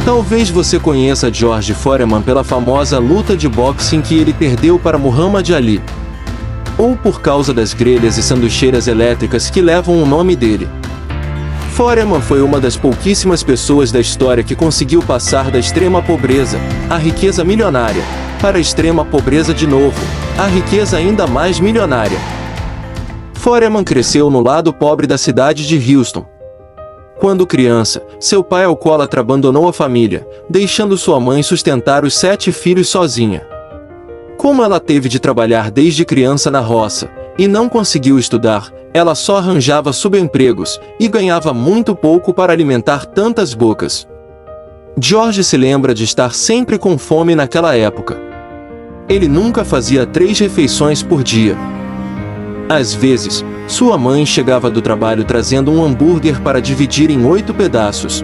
Talvez você conheça George Foreman pela famosa luta de boxe em que ele perdeu para Muhammad Ali, ou por causa das grelhas e sanduicheiras elétricas que levam o nome dele. Foreman foi uma das pouquíssimas pessoas da história que conseguiu passar da extrema pobreza, a riqueza milionária, para a extrema pobreza de novo, a riqueza ainda mais milionária. Foreman cresceu no lado pobre da cidade de Houston. Quando criança, seu pai alcoólatra abandonou a família, deixando sua mãe sustentar os 7 filhos sozinha. Como ela teve de trabalhar desde criança na roça, e não conseguiu estudar, ela só arranjava subempregos, e ganhava muito pouco para alimentar tantas bocas. George se lembra de estar sempre com fome naquela época. Ele nunca fazia 3 refeições por dia. Às vezes, sua mãe chegava do trabalho trazendo um hambúrguer para dividir em 8 pedaços.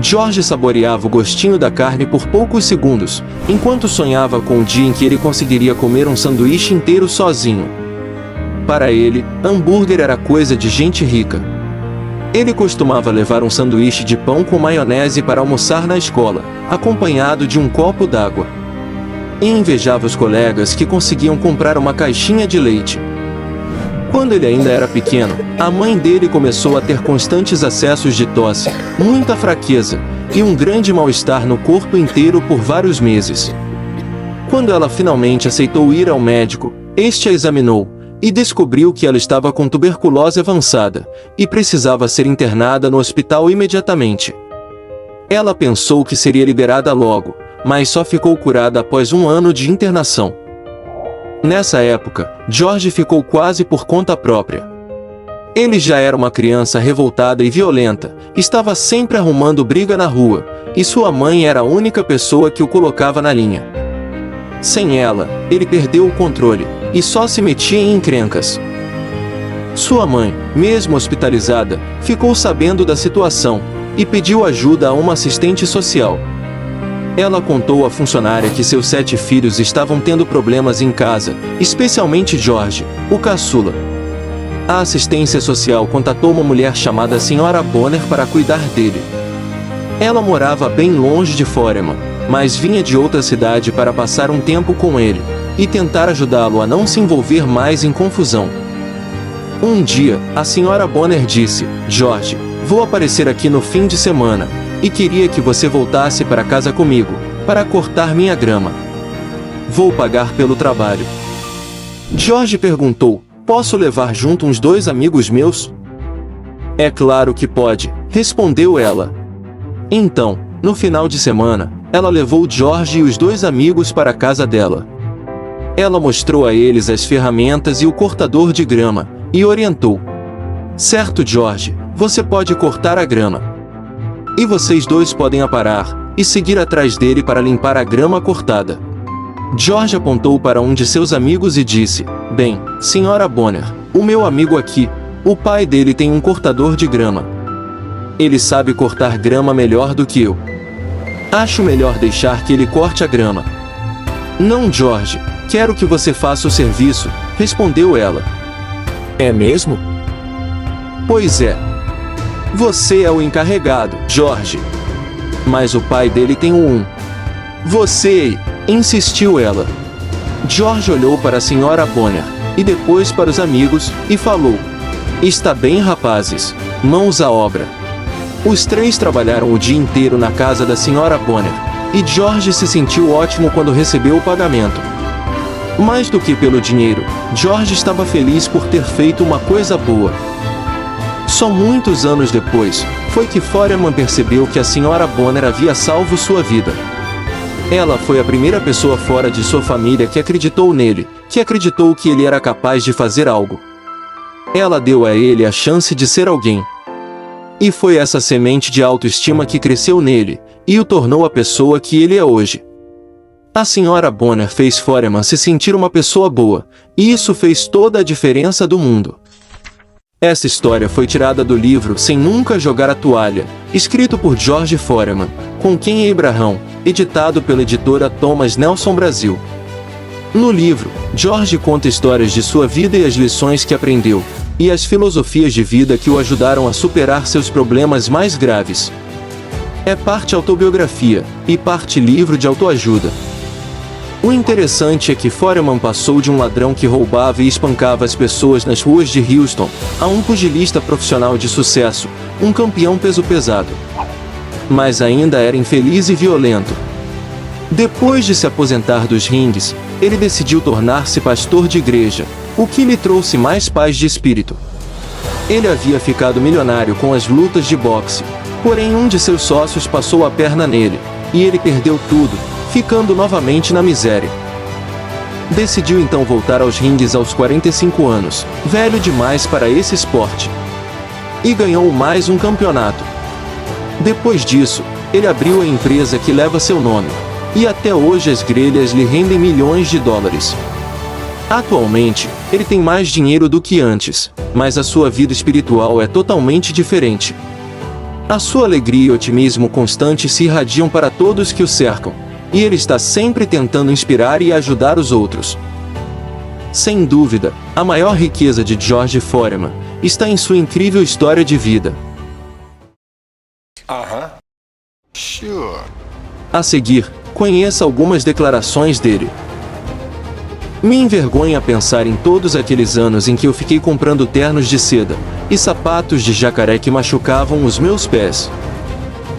George saboreava o gostinho da carne por poucos segundos, enquanto sonhava com o dia em que ele conseguiria comer um sanduíche inteiro sozinho. Para ele, hambúrguer era coisa de gente rica. Ele costumava levar um sanduíche de pão com maionese para almoçar na escola, acompanhado de um copo d'água. E invejava os colegas que conseguiam comprar uma caixinha de leite. Quando ele ainda era pequeno, a mãe dele começou a ter constantes acessos de tosse, muita fraqueza e um grande mal-estar no corpo inteiro por vários meses. Quando ela finalmente aceitou ir ao médico, este a examinou e descobriu que ela estava com tuberculose avançada e precisava ser internada no hospital imediatamente. Ela pensou que seria liberada logo, mas só ficou curada após 1 ano de internação. Nessa época, George ficou quase por conta própria. Ele já era uma criança revoltada e violenta, estava sempre arrumando briga na rua, e sua mãe era a única pessoa que o colocava na linha. Sem ela, ele perdeu o controle, e só se metia em encrencas. Sua mãe, mesmo hospitalizada, ficou sabendo da situação, e pediu ajuda a uma assistente social. Ela contou à funcionária que seus 7 filhos estavam tendo problemas em casa, especialmente George, o caçula. A assistência social contatou uma mulher chamada Sra. Bonner para cuidar dele. Ela morava bem longe de Foreman, mas vinha de outra cidade para passar um tempo com ele, e tentar ajudá-lo a não se envolver mais em confusão. Um dia, a Sra. Bonner disse: "George, vou aparecer aqui no fim de semana, e queria que você voltasse para casa comigo, para cortar minha grama. Vou pagar pelo trabalho." George perguntou: "Posso levar junto uns 2 amigos meus?" "É claro que pode", respondeu ela. Então, no final de semana, ela levou George e os 2 amigos para a casa dela. Ela mostrou a eles as ferramentas e o cortador de grama, e orientou: "Certo, George, você pode cortar a grama. E vocês 2 podem aparar e seguir atrás dele para limpar a grama cortada." George apontou para um de seus amigos e disse: "Bem, Sra. Bonner, o meu amigo aqui, o pai dele tem um cortador de grama. Ele sabe cortar grama melhor do que eu. Acho melhor deixar que ele corte a grama." "Não, George, quero que você faça o serviço", respondeu ela. "É mesmo?" "Pois é. Você é o encarregado, George." "Mas o pai dele tem um." "Você", insistiu ela. George olhou para a Sra. Bonner, e depois para os amigos, e falou: "Está bem, rapazes, mãos à obra." Os 3 trabalharam o dia inteiro na casa da Sra. Bonner, e George se sentiu ótimo quando recebeu o pagamento. Mais do que pelo dinheiro, George estava feliz por ter feito uma coisa boa. Só muitos anos depois, foi que Foreman percebeu que a Sra. Bonner havia salvo sua vida. Ela foi a primeira pessoa fora de sua família que acreditou nele, que acreditou que ele era capaz de fazer algo. Ela deu a ele a chance de ser alguém. E foi essa semente de autoestima que cresceu nele, e o tornou a pessoa que ele é hoje. A Sra. Bonner fez Foreman se sentir uma pessoa boa, e isso fez toda a diferença do mundo. Essa história foi tirada do livro Sem Nunca Jogar a Toalha, escrito por George Foreman, com Ken Abraham, editado pela editora Thomas Nelson Brasil. No livro, George conta histórias de sua vida e as lições que aprendeu, e as filosofias de vida que o ajudaram a superar seus problemas mais graves. É parte autobiografia e parte livro de autoajuda. O interessante é que Foreman passou de um ladrão que roubava e espancava as pessoas nas ruas de Houston a um pugilista profissional de sucesso, um campeão peso pesado. Mas ainda era infeliz e violento. Depois de se aposentar dos ringues, ele decidiu tornar-se pastor de igreja, o que lhe trouxe mais paz de espírito. Ele havia ficado milionário com as lutas de boxe, porém um de seus sócios passou a perna nele, e ele perdeu tudo, ficando novamente na miséria. Decidiu então voltar aos ringues aos 45 anos, velho demais para esse esporte. E ganhou mais um campeonato. Depois disso, ele abriu a empresa que leva seu nome, e até hoje as grelhas lhe rendem milhões de dólares. Atualmente, ele tem mais dinheiro do que antes, mas a sua vida espiritual é totalmente diferente. A sua alegria e otimismo constante se irradiam para todos que o cercam, e ele está sempre tentando inspirar e ajudar os outros. Sem dúvida, a maior riqueza de George Foreman está em sua incrível história de vida. Sure. A seguir, conheça algumas declarações dele. Me envergonha pensar em todos aqueles anos em que eu fiquei comprando ternos de seda e sapatos de jacaré que machucavam os meus pés.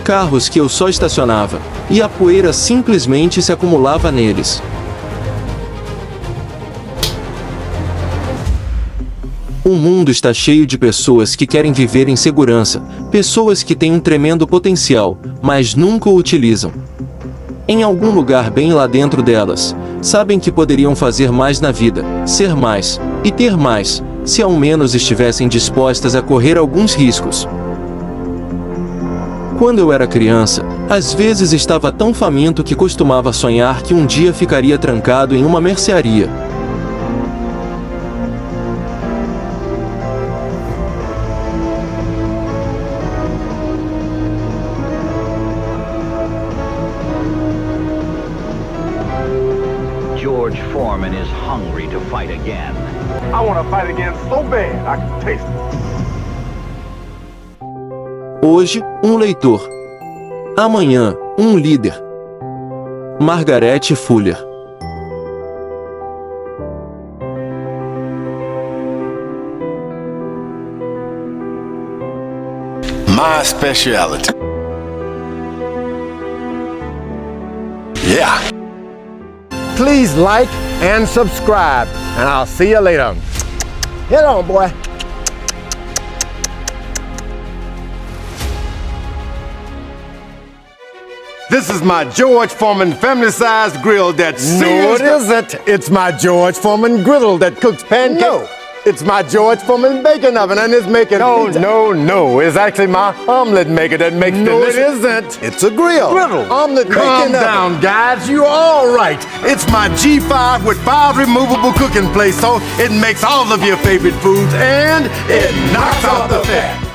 Carros que eu só estacionava, e a poeira simplesmente se acumulava neles. O mundo está cheio de pessoas que querem viver em segurança, pessoas que têm um tremendo potencial, mas nunca o utilizam. Em algum lugar bem lá dentro delas, sabem que poderiam fazer mais na vida, ser mais, e ter mais, se ao menos estivessem dispostas a correr alguns riscos. Quando eu era criança, às vezes estava tão faminto que costumava sonhar que um dia ficaria trancado em uma mercearia. George Foreman is hungry to fight again. I want to fight again so bad, I can taste it. Hoje, um leitor. Amanhã, um líder. Margaret Fuller. My specialty. Yeah. Please like and subscribe, and I'll see you later. Hit on, boy. This is my George Foreman family-sized grill that sears. No, it isn't. It's my George Foreman griddle that cooks pancakes. No. It's my George Foreman bacon oven, and it's making pizza. No. It's actually my omelet maker that makes delicious. No, it isn't. It's a grill. Omelet bacon oven. Calm down, guys. You're all right. It's my G5 with 5 removable cooking plates, so it makes all of your favorite foods, and it knocks off the fat.